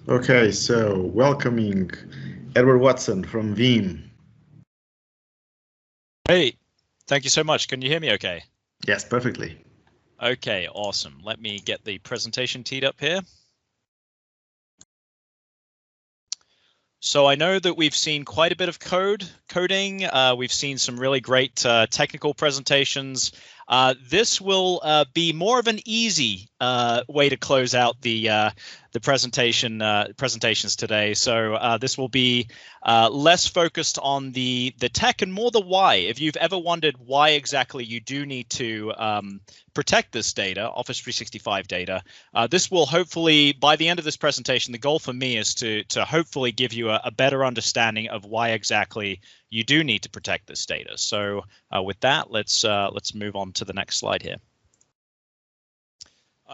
Okay, so welcoming Edward Watson from Veeam. Hey, thank you so much. Can you hear me okay? Yes, perfectly. Okay, awesome. Let me get the presentation teed up here. So I know that we've seen quite a bit of coding. We've seen some really great technical presentations. This will be more of an easy way to close out the presentations today. So this will be less focused on the tech and more the why. If you've ever wondered why exactly you do need to protect this data, Office 365 data, this will hopefully, by the end of this presentation, the goal for me is to hopefully give you a better understanding of why exactly you do need to protect this data. So with that, let's move on to the next slide here.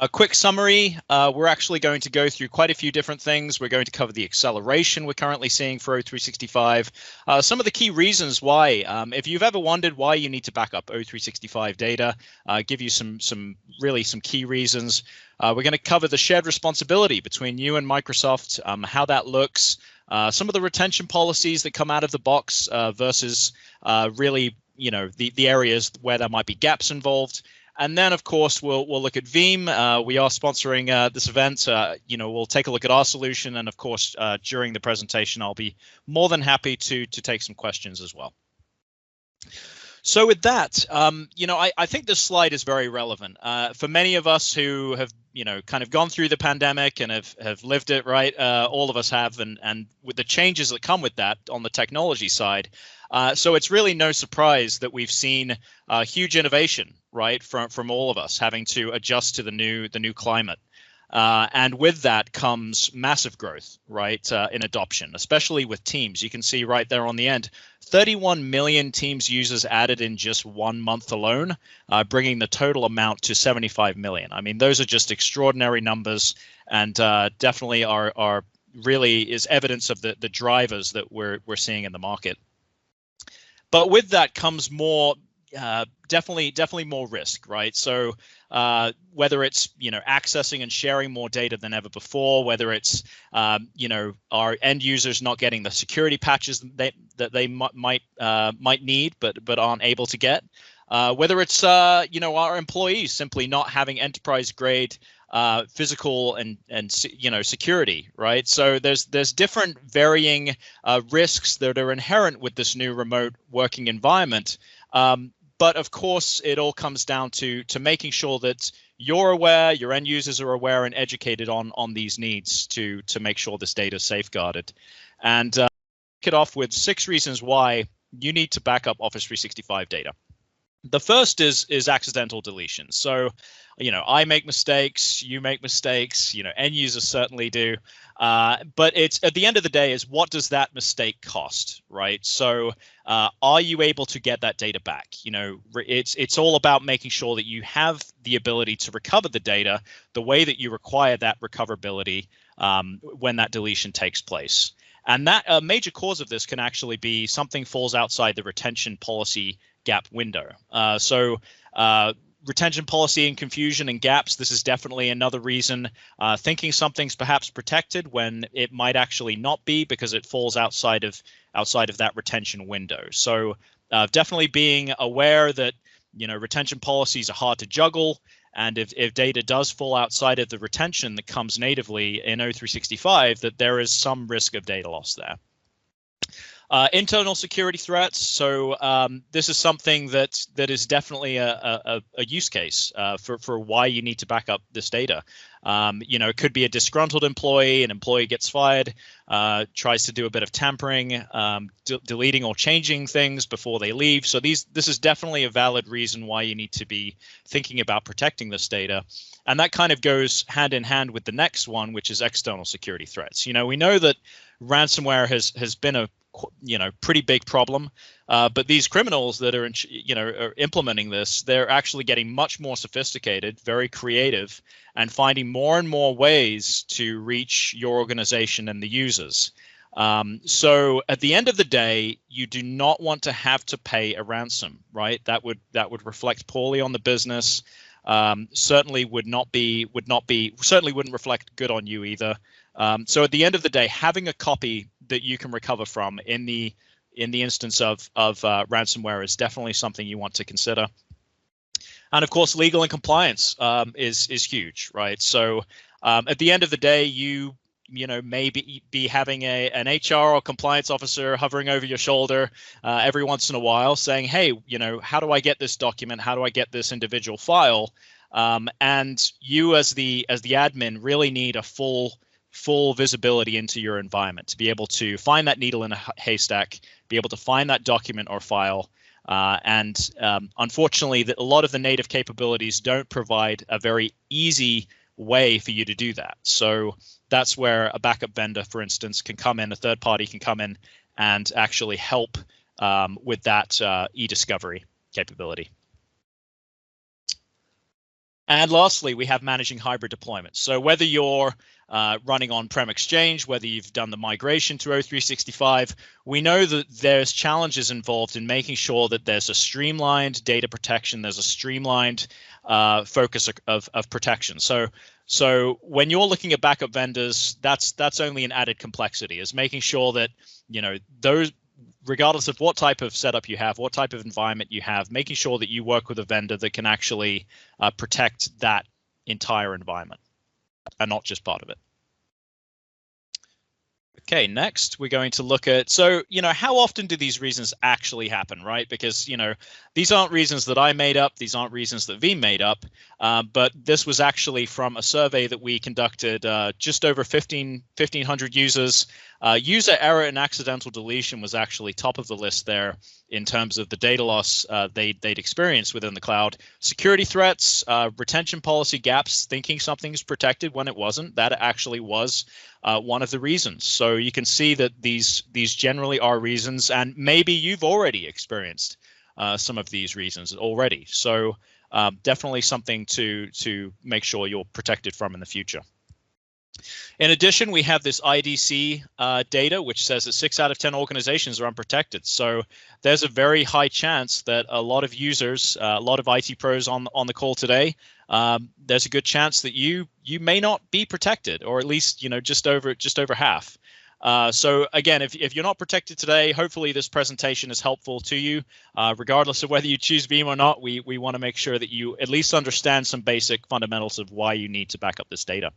A quick summary, we're actually going to go through quite a few different things. We're going to cover the acceleration we're currently seeing for O365, some of the key reasons why. If you've ever wondered why you need to back up O365 data, give you some key reasons. We're going to cover the shared responsibility between you and Microsoft, how that looks, some of the retention policies that come out of the box versus really, the areas where there might be gaps involved. And then, of course, we'll look at Veeam. We are sponsoring this event. We'll take a look at our solution. And of course, during the presentation, I'll be more than happy to take some questions as well. So with that, I think this slide is very relevant for many of us who have, kind of gone through the pandemic and have lived it, right? All of us have, and with the changes that come with that on the technology side. So it's really no surprise that we've seen huge innovation, right, from all of us having to adjust to the new climate. And with that comes massive growth, right, in adoption, especially with Teams. You can see right there on the end, 31 million Teams users added in just 1 month alone, bringing the total amount to 75 million. I mean, those are just extraordinary numbers, and definitely are really is evidence of the drivers that we're seeing in the market. But with that comes more, definitely more risk, right? So whether it's accessing and sharing more data than ever before, whether it's our end users not getting the security patches that they might need but aren't able to get, whether it's our employees simply not having enterprise grade physical and security, right? So there's different varying risks that are inherent with this new remote working environment. But of course, it all comes down to making sure that you're aware, your end users are aware and educated on these needs to make sure this data is safeguarded. And kick it off with 6 reasons why you need to back up Office 365 data. The first is accidental deletion. So, I make mistakes, you make mistakes, end users certainly do. But it's at the end of the day is what does that mistake cost, right? So are you able to get that data back? It's all about making sure that you have the ability to recover the data the way that you require that recoverability when that deletion takes place. And that a major cause of this can actually be something falls outside the retention policy gap window. Retention policy and confusion and gaps, this is definitely another reason. Thinking something's perhaps protected when it might actually not be because it falls outside of that retention window. So definitely being aware that retention policies are hard to juggle, and if data does fall outside of the retention that comes natively in O365, that there is some risk of data loss there. Internal security threats. So this is something that is definitely a use case for why you need to back up this data. It could be a disgruntled employee, an employee gets fired, tries to do a bit of tampering, deleting or changing things before they leave. So this is definitely a valid reason why you need to be thinking about protecting this data. And that kind of goes hand in hand with the next one, which is external security threats. We know that ransomware has been a pretty big problem, but these criminals that are are implementing this, they're actually getting much more sophisticated, very creative, and finding more and more ways to reach your organization and the users. So at the end of the day, you do not want to have to pay a ransom, right? That would reflect poorly on the business. certainly wouldn't reflect good on you either. So at the end of the day, having a copy that you can recover from in the instance of ransomware is definitely something you want to consider. And of course, legal and compliance is huge, right? So at the end of the day, you may be having an HR or compliance officer hovering over your shoulder every once in a while saying, hey, how do I get this document? How do I get this individual file? And you as the admin really need a full visibility into your environment to be able to find that needle in a haystack, be able to find that document or file. And unfortunately, a lot of the native capabilities don't provide a very easy way for you to do that. So that's where a backup vendor, for instance, can come in, a third party can come in and actually help with that e-discovery capability. And lastly, we have managing hybrid deployments. So whether you're running on-prem Exchange, whether you've done the migration to O365, we know that there's challenges involved in making sure that there's a streamlined data protection, there's a streamlined focus of protection. So when you're looking at backup vendors, that's only an added complexity, is making sure that those, regardless of what type of setup you have, what type of environment you have, making sure that you work with a vendor that can actually protect that entire environment and not just part of it. Okay, next we're going to look at, so, how often do these reasons actually happen, right? Because, these aren't reasons that I made up. These aren't reasons that Veeam made up. But this was actually from a survey that we conducted just over 1,500 users. User error and accidental deletion was actually top of the list there in terms of the data loss they'd experienced within the cloud. Security threats, retention policy gaps, thinking something's protected when it wasn't, that actually was one of the reasons. So you can see that these generally are reasons, and maybe you've already experienced some of these reasons already. So definitely something to make sure you're protected from in the future. In addition, we have this IDC data, which says that 6 out of 10 organizations are unprotected. So there's a very high chance that a lot of users, a lot of IT pros on the call today, there's a good chance that you may not be protected, or at least just over half. So again, if you're not protected today, hopefully this presentation is helpful to you. Regardless of whether you choose Veeam or not, we want to make sure that you at least understand some basic fundamentals of why you need to back up this data.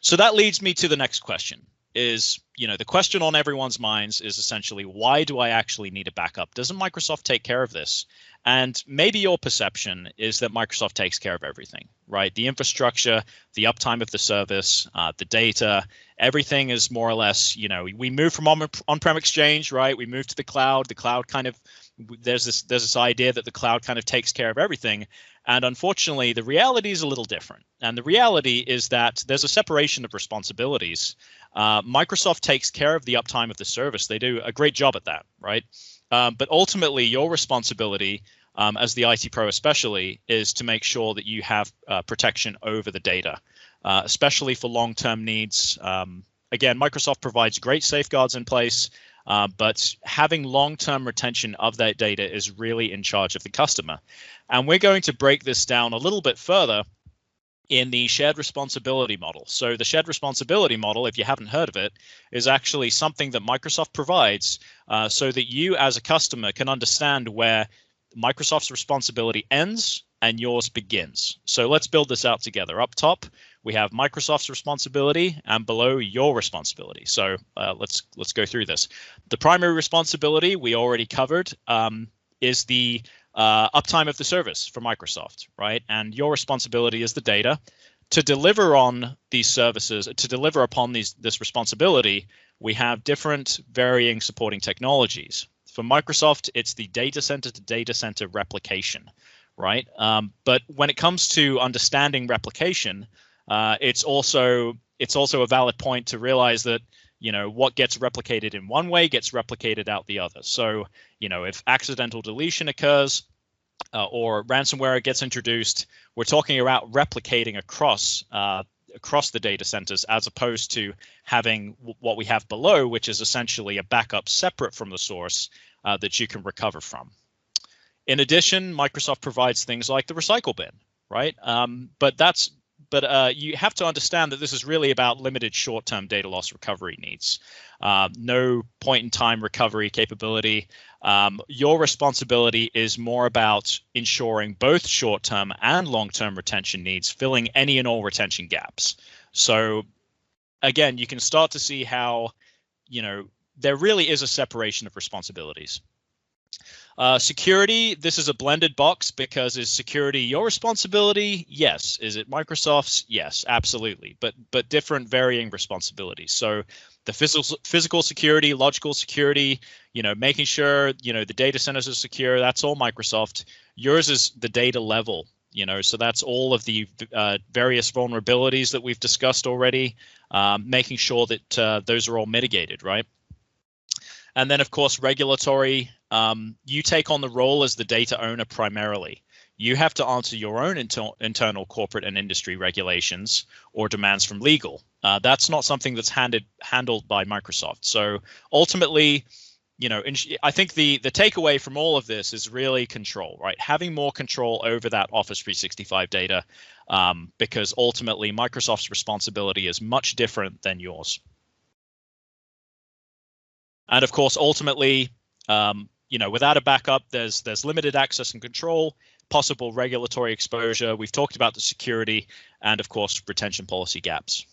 So that leads me to the next question. Is, the question on everyone's minds is essentially, why do I actually need a backup? Doesn't Microsoft take care of this? And maybe your perception is that Microsoft takes care of everything, right? The infrastructure, the uptime of the service, the data, everything is more or less, we move from on-prem Exchange, right? We move to the cloud. The cloud kind of, there's this idea that the cloud kind of takes care of everything. And unfortunately, the reality is a little different. And the reality is that there's a separation of responsibilities. Microsoft takes care of the uptime of the service. They do a great job at that, right? But ultimately, your responsibility as the IT pro especially is to make sure that you have protection over the data, especially for long-term needs. Again, Microsoft provides great safeguards in place, but having long-term retention of that data is really in charge of the customer. And we're going to break this down a little bit further in the shared responsibility model. So the shared responsibility model, if you haven't heard of it, is actually something that Microsoft provides so that you as a customer can understand where Microsoft's responsibility ends and yours begins. So let's build this out together. Up top, we have Microsoft's responsibility, and below, your responsibility. So let's go through this. The primary responsibility we already covered is the uptime of the service for Microsoft, right? And your responsibility is the data. To deliver on these services, to deliver upon this responsibility, we have different varying supporting technologies. For Microsoft, it's the data center to data center replication, right? But when it comes to understanding replication, it's also a valid point to realize that what gets replicated in one way gets replicated out the other. So if accidental deletion occurs or ransomware gets introduced, we're talking about replicating across the data centers, as opposed to having what we have below, which is essentially a backup separate from the source that you can recover from. In addition, Microsoft provides things like the recycle bin, right? But you have to understand that this is really about limited short-term data loss recovery needs. No point-in-time recovery capability. Your responsibility is more about ensuring both short-term and long-term retention needs, filling any and all retention gaps. So again, you can start to see how, there really is a separation of responsibilities. Security, this is a blended box because is security your responsibility? Yes. Is it Microsoft's? Yes, absolutely. But different varying responsibilities. So the physical security, logical security, making sure, the data centers are secure, that's all Microsoft. Yours is the data level, so that's all of the various vulnerabilities that we've discussed already, making sure that those are all mitigated, right? And then, of course, regulatory, you take on the role as the data owner primarily. You have to answer your own internal corporate and industry regulations or demands from legal. That's not something that's handled by Microsoft. So ultimately, I think the takeaway from all of this is really control, right? Having more control over that Office 365 data, because ultimately Microsoft's responsibility is much different than yours. And of course, ultimately, without a backup, there's limited access and control, possible regulatory exposure. We've talked about the security and, of course, retention policy gaps.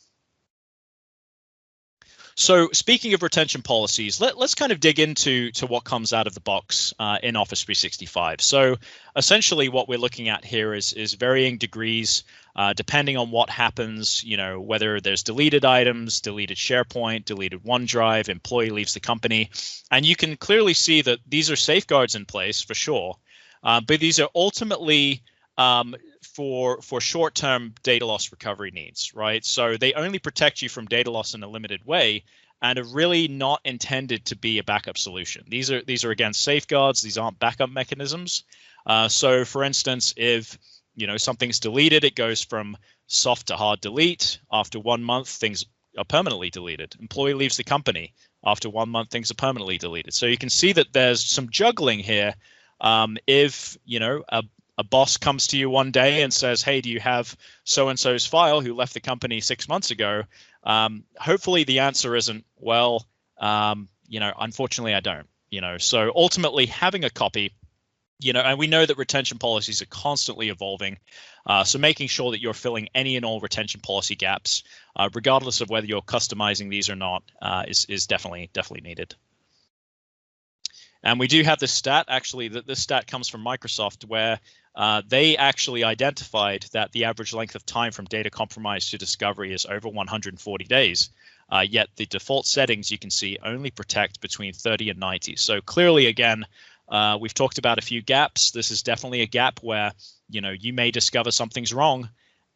So speaking of retention policies, let's kind of dig into what comes out of the box in Office 365. So essentially what we're looking at here is varying degrees depending on what happens, whether there's deleted items, deleted SharePoint, deleted OneDrive, employee leaves the company. And you can clearly see that these are safeguards in place for sure, but these are ultimately for short-term data loss recovery needs, right? So they only protect you from data loss in a limited way and are really not intended to be a backup solution. These are again safeguards. These aren't backup mechanisms. So for instance, if something's deleted, it goes from soft to hard delete. After 1 month, things are permanently deleted. Employee leaves the company. After 1 month, things are permanently deleted. So you can see that there's some juggling here. If a boss comes to you one day and says, hey, do you have so-and-so's file who left the company 6 months ago? Hopefully the answer isn't, well, unfortunately I don't, so ultimately having a copy, and we know that retention policies are constantly evolving. So making sure that you're filling any and all retention policy gaps, regardless of whether you're customizing these or not, is definitely needed. And we do have this stat, actually, that this stat comes from Microsoft, where they actually identified that the average length of time from data compromise to discovery is over 140 days. Yet the default settings, you can see, only protect between 30 and 90. So clearly, again, we've talked about a few gaps. This is definitely a gap where, you may discover something's wrong.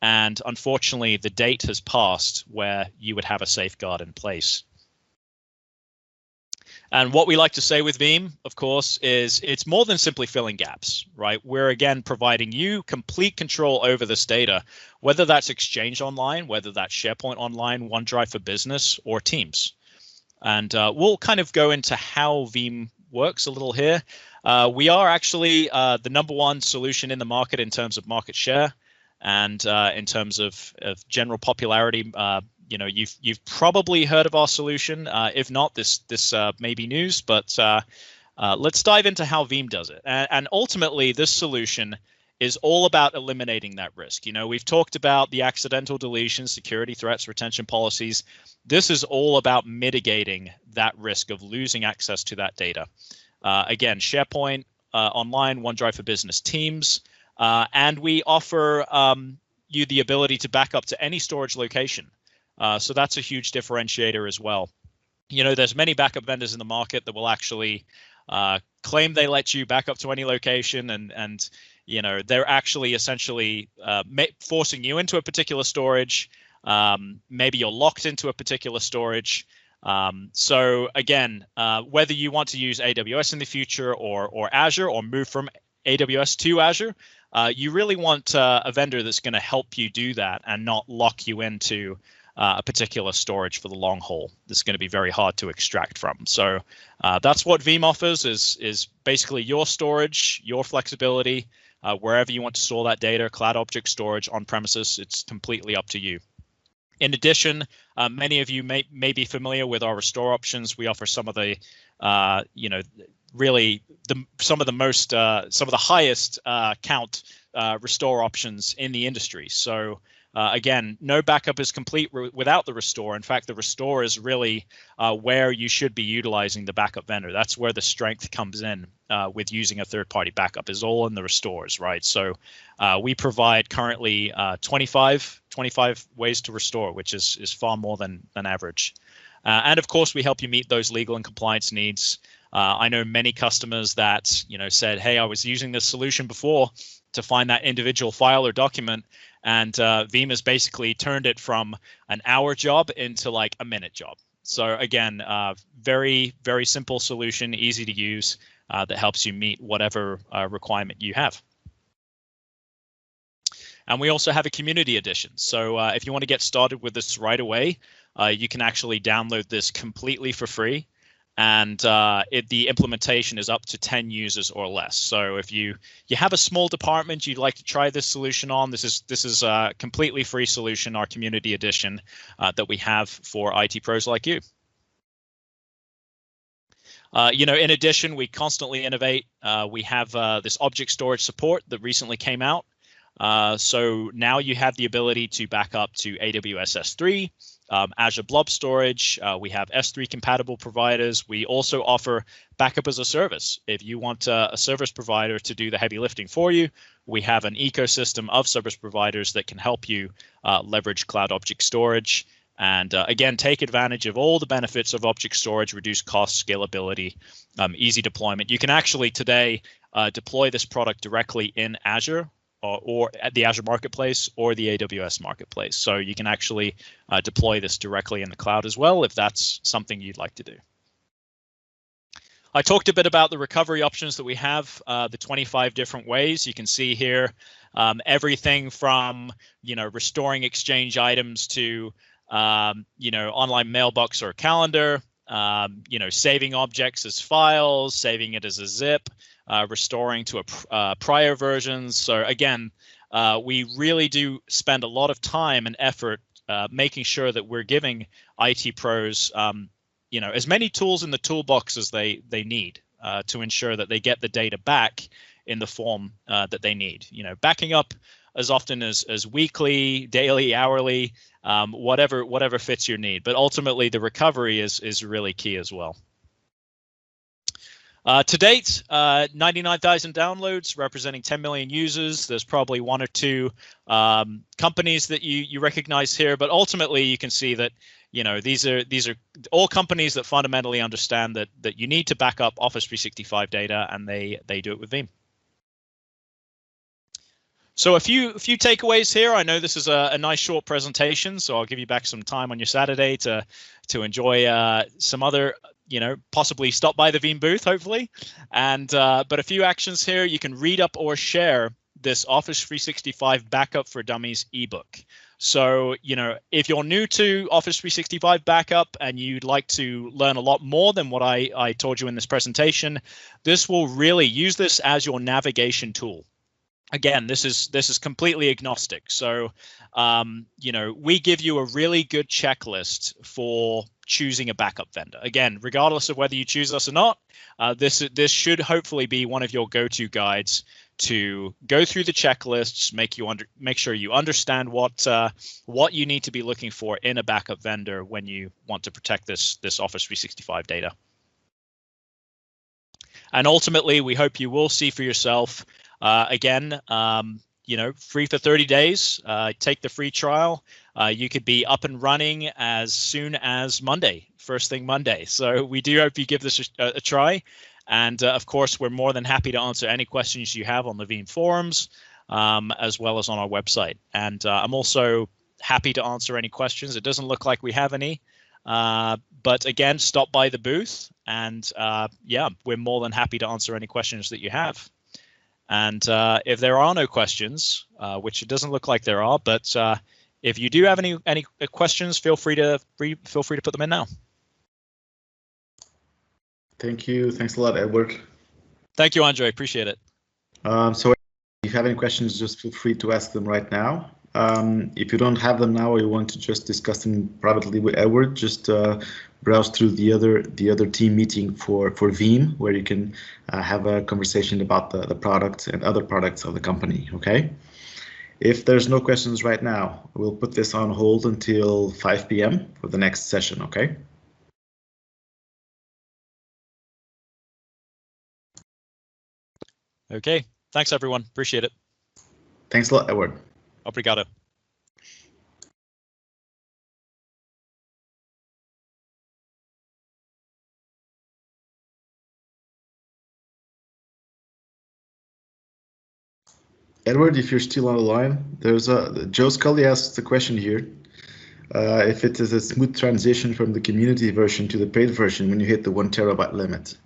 And unfortunately, the date has passed where you would have a safeguard in place. And what we like to say with Veeam, of course, is it's more than simply filling gaps, right? We're, again, providing you complete control over this data, whether that's Exchange Online, whether that's SharePoint Online, OneDrive for Business, or Teams. And we'll kind of go into how Veeam works a little here. We are actually the #1 solution in the market in terms of market share and in terms of general popularity. You've probably heard of our solution. If not, this may be news, but let's dive into how Veeam does it. And ultimately, this solution is all about eliminating that risk. We've talked about the accidental deletion, security threats, retention policies. This is all about mitigating that risk of losing access to that data. Again, SharePoint Online, OneDrive for Business, Teams, and we offer you the ability to back up to any storage location. So that's a huge differentiator as well. There's many backup vendors in the market that will actually claim they let you back up to any location, and they're actually essentially forcing you into a particular storage. Maybe you're locked into a particular storage. So again, whether you want to use AWS in the future or Azure or move from AWS to Azure, you really want a vendor that's going to help you do that and not lock you into a particular storage for the long haul. This is going to be very hard to extract from. So that's what Veeam offers is basically your storage, your flexibility, wherever you want to store that data, cloud object storage on premises. It's completely up to you. In addition, many of you may be familiar with our restore options. We offer some of the, really some of the highest count restore options in the industry. So again, no backup is complete without the restore. In fact, the restore is really where you should be utilizing the backup vendor. That's where the strength comes in with using a third-party backup, is all in the restores, right? So we provide currently 25 ways to restore, which is far more than average. And of course, we help you meet those legal and compliance needs. I know many customers that said, "Hey, I was using this solution before to find that individual file or document, and Veeam has basically turned it from an hour job into like a minute job." So again, very, very simple solution, easy to use, that helps you meet whatever requirement you have. And we also have a community edition. So if you want to get started with this right away, you can actually download this completely for free. And the implementation is up to 10 users or less. So if you have a small department you'd like to try this solution on, this is a completely free solution, our community edition that we have for IT pros like you. In addition, we constantly innovate. We have this object storage support that recently came out. So now you have the ability to back up to AWS S3, Azure Blob Storage. We have S3 compatible providers. We also offer backup as a service. If you want a service provider to do the heavy lifting for you, we have an ecosystem of service providers that can help you leverage cloud object storage. And again, take advantage of all the benefits of object storage, reduce cost, scalability, easy deployment. You can actually today deploy this product directly in Azure or at the Azure Marketplace or the AWS Marketplace. So you can actually deploy this directly in the cloud as well, if that's something you'd like to do. I talked a bit about the recovery options that we have, the 25 different ways. You can see here everything from restoring Exchange items to online mailbox or calendar, saving objects as files, saving it as a zip, restoring to a prior versions. So again, we really do spend a lot of time and effort making sure that we're giving IT pros as many tools in the toolbox as they need to ensure that they get the data back in the form that they need. Backing up as often as weekly, daily, hourly, whatever fits your need. But ultimately, the recovery is really key as well. To date, 99,000 downloads, representing 10 million users. There's probably one or two companies that you recognize here, but ultimately you can see that these are all companies that fundamentally understand that you need to back up Office 365 data, and they do it with Veeam. So a few takeaways here. I know this is a nice short presentation, so I'll give you back some time on your Saturday to enjoy some other, possibly stop by the Veeam booth, hopefully. And but a few actions here. You can read up or share this Office 365 Backup for Dummies ebook. So, if you're new to Office 365 Backup and you'd like to learn a lot more than what I told you in this presentation, this will really use this as your navigation tool. Again, this is completely agnostic. So, we give you a really good checklist for choosing a backup vendor. Again, regardless of whether you choose us or not, this should hopefully be one of your go-to guides to go through the checklists, make sure you understand what you need to be looking for in a backup vendor when you want to protect this Office 365 data. And ultimately, we hope you will see for yourself. Again, free for 30 days. Take the free trial. You could be up and running as soon as Monday, first thing Monday. So we do hope you give this a try. And of course, we're more than happy to answer any questions you have on the Veeam forums, as well as on our website. And I'm also happy to answer any questions. It doesn't look like we have any. But again, stop by the booth. And we're more than happy to answer any questions that you have. And if there are no questions, which it doesn't look like there are, but if you do have any questions, feel free to put them in now. Thank you. Thanks a lot, Edward. Thank you, Andre. Appreciate it. So if you have any questions, just feel free to ask them right now. If you don't have them now, or you want to just discuss them privately with Edward, just browse through the other team meeting for Veeam, where you can have a conversation about the product and other products of the company. Okay. If there's no questions right now, we'll put this on hold until 5 p.m. for the next session. Okay. Okay. Thanks, everyone. Appreciate it. Thanks a lot, Edward. Obrigado. Edward, if you're still on the line, there's Joe Scully asks the question here. If it is a smooth transition from the community version to the paid version when you hit the 1 terabyte limit.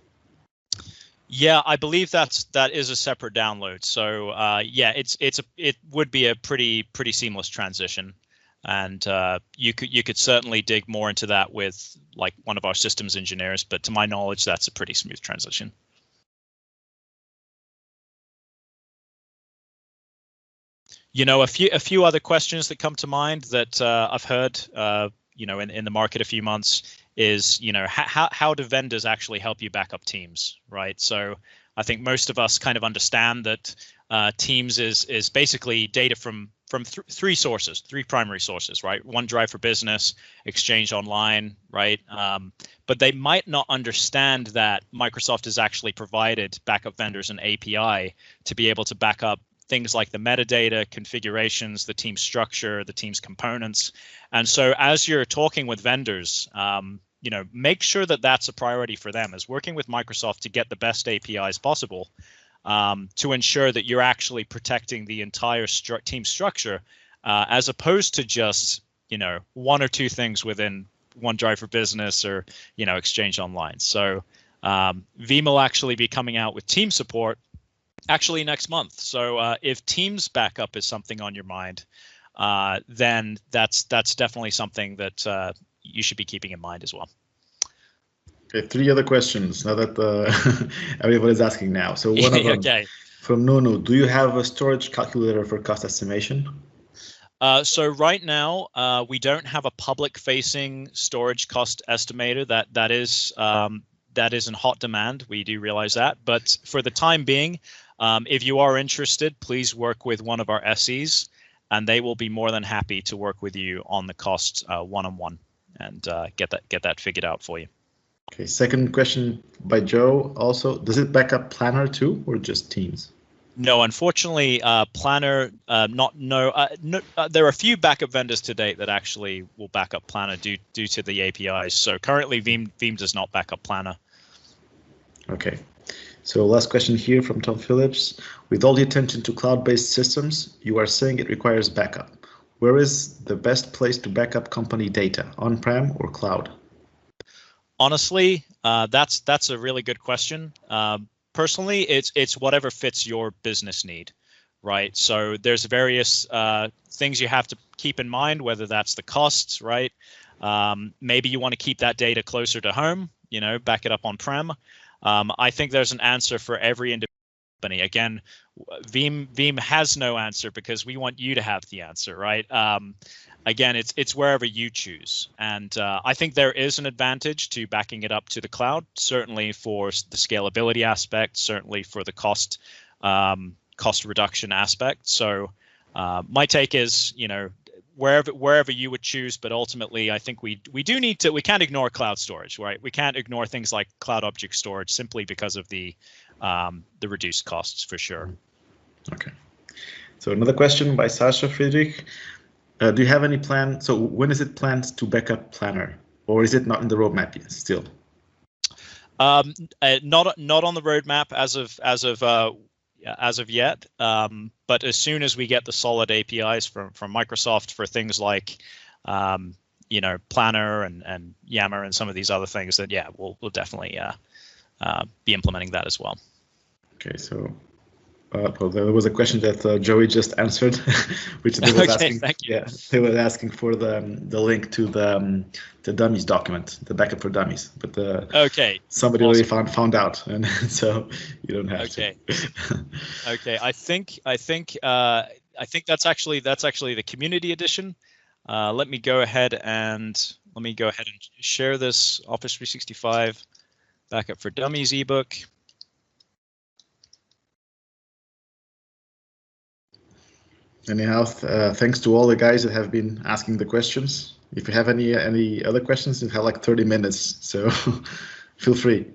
Yeah, I believe that is a separate download. So yeah, it would be a pretty seamless transition, and you could certainly dig more into that with like one of our systems engineers. But to my knowledge, that's a pretty smooth transition. You know, a few other questions that come to mind that I've heard, you know, in the market a few months is, you know, how do vendors actually help you back up Teams, right? So I think most of us kind of understand that Teams is basically data from three sources, three primary sources, right? OneDrive for Business, Exchange Online, right? But they might not understand that Microsoft has actually provided backup vendors an API to be able to back up things like the metadata, configurations, the team structure, the team's components. And so as you're talking with vendors, you know, make sure that that's a priority for them, is working with Microsoft to get the best APIs possible to ensure that you're actually protecting the entire team structure, as opposed to just, you know, one or two things within OneDrive for Business or, you know, Exchange Online. So Veeam will actually be coming out with team support actually next month. So if Teams backup is something on your mind, then that's definitely something that you should be keeping in mind as well. Okay, 3 other questions now that everybody's asking now. So one of them okay. From Nono, do you have a storage calculator for cost estimation? So right now, we don't have a public-facing storage cost estimator. That is in hot demand. We do realize that, but for the time being, if you are interested, please work with one of our SEs, and they will be more than happy to work with you on the cost one-on-one and get that figured out for you. Okay, second question by Joe also, does it back up Planner too, or just Teams? No, unfortunately, Planner, there are a few backup vendors to date that actually will back up Planner due to the APIs. So currently, Veeam does not back up Planner. Okay. So last question here from Tom Phillips. With all the attention to cloud-based systems, you are saying it requires backup. Where is the best place to back up company data, on-prem or cloud? Honestly, that's a really good question. Personally, it's whatever fits your business need, right? So there's various things you have to keep in mind, whether that's the costs, right? Maybe you want to keep that data closer to home, you know, back it up on-prem. I think there's an answer for every individual company. Again, Veeam has no answer because we want you to have the answer, right? Again, it's wherever you choose. And I think there is an advantage to backing it up to the cloud, certainly for the scalability aspect, certainly for the cost reduction aspect. So my take is, you know, wherever you would choose, but ultimately I think we can't ignore cloud storage, right? We can't ignore things like cloud object storage simply because of the reduced costs, for sure. Okay. So another question by Sasha Friedrich. Do you have any plan? So when is it planned to back up Planner, or is it not in the roadmap yet still? Not on the roadmap as of yet. But as soon as we get the solid APIs from Microsoft for things like, you know, Planner and Yammer and some of these other things, then yeah, we'll definitely be implementing that as well. Okay, so Well, there was a question that Joey just answered, which they was asking. Thank you. Yeah, they were asking for the link to the dummies document, the backup for dummies. But okay, somebody awesome. already found out, and so you don't have to. Okay. I think that's actually the community edition. Let me go ahead and share this Office 365 backup for dummies ebook. Anyhow, thanks to all the guys that have been asking the questions. If you have any other questions, you have like 30 minutes, so feel free.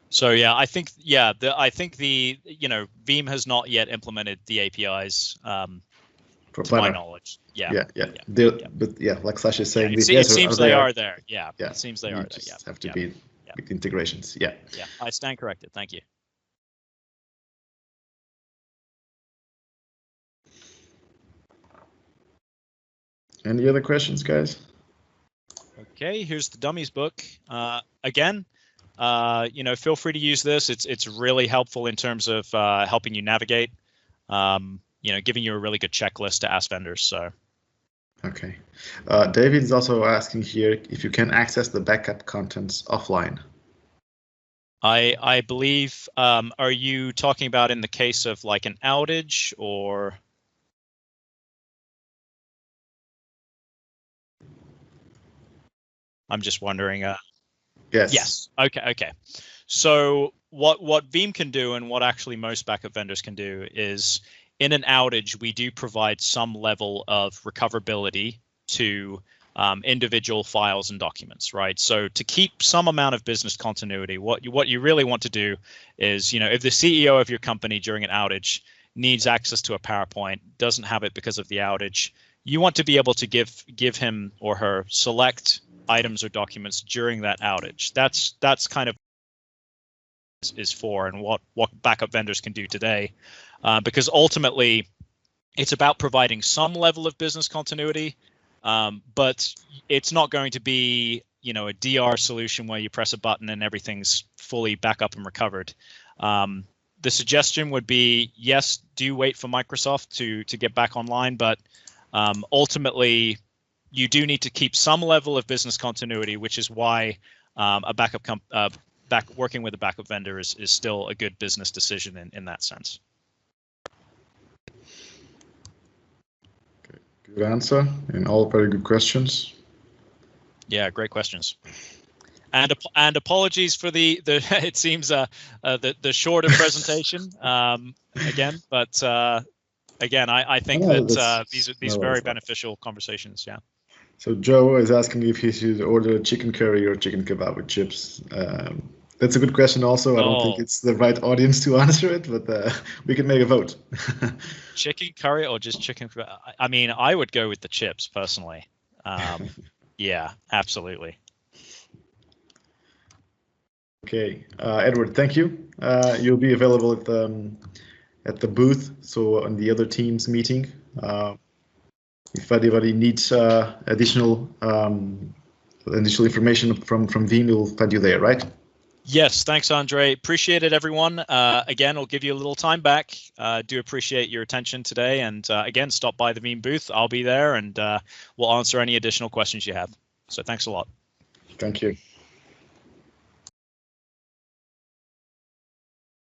So yeah, I think Veeam has not yet implemented the APIs. To my knowledge, yeah. But yeah, like Sasha is saying, it seems they are there. Yeah, it seems they are there. Yeah, have to be with integrations. Yeah. Yeah, I stand corrected. Thank you. Any other questions, guys? Okay, here's the dummies book. Again, feel free to use this. It's really helpful in terms of helping you navigate. Giving you a really good checklist to ask vendors. So. Okay. David is also asking here if you can access the backup contents offline. I believe. Are you talking about in the case of like an outage or? I'm just wondering. Yes. Yes. Okay. So what Veeam can do, and what actually most backup vendors can do, is in an outage, we do provide some level of recoverability to individual files and documents, right? So to keep some amount of business continuity, what you really want to do is, if the CEO of your company during an outage needs access to a PowerPoint, doesn't have it because of the outage, you want to be able to give him or her select items or documents during that outage. That's kind of is for, and what backup vendors can do today, because ultimately it's about providing some level of business continuity, but it's not going to be a DR solution where you press a button and everything's fully back up and recovered. The suggestion would be, yes, do wait for Microsoft to get back online, but ultimately you do need to keep some level of business continuity, which is why working with a backup vendor is still a good business decision in that sense. Okay, good answer, and all very good questions. Yeah, great questions. And apologies for the it seems the shorter presentation again, but again I think that these are very beneficial conversations. Yeah. So Joe is asking if he should order chicken curry or chicken kebab with chips. That's a good question also. I don't think it's the right audience to answer it, but we can make a vote. Chicken curry or just chicken? I mean, I would go with the chips personally. Yeah, absolutely. Okay, Edward, thank you. You'll be available at the booth, so on the other team's meeting. If anybody needs additional information from Veeam, we'll find you there, right? Yes, thanks, Andre. Appreciate it, everyone. Again, I'll give you a little time back. Do appreciate your attention today. And again, stop by the Veeam booth. I'll be there, and we'll answer any additional questions you have. So thanks a lot. Thank you.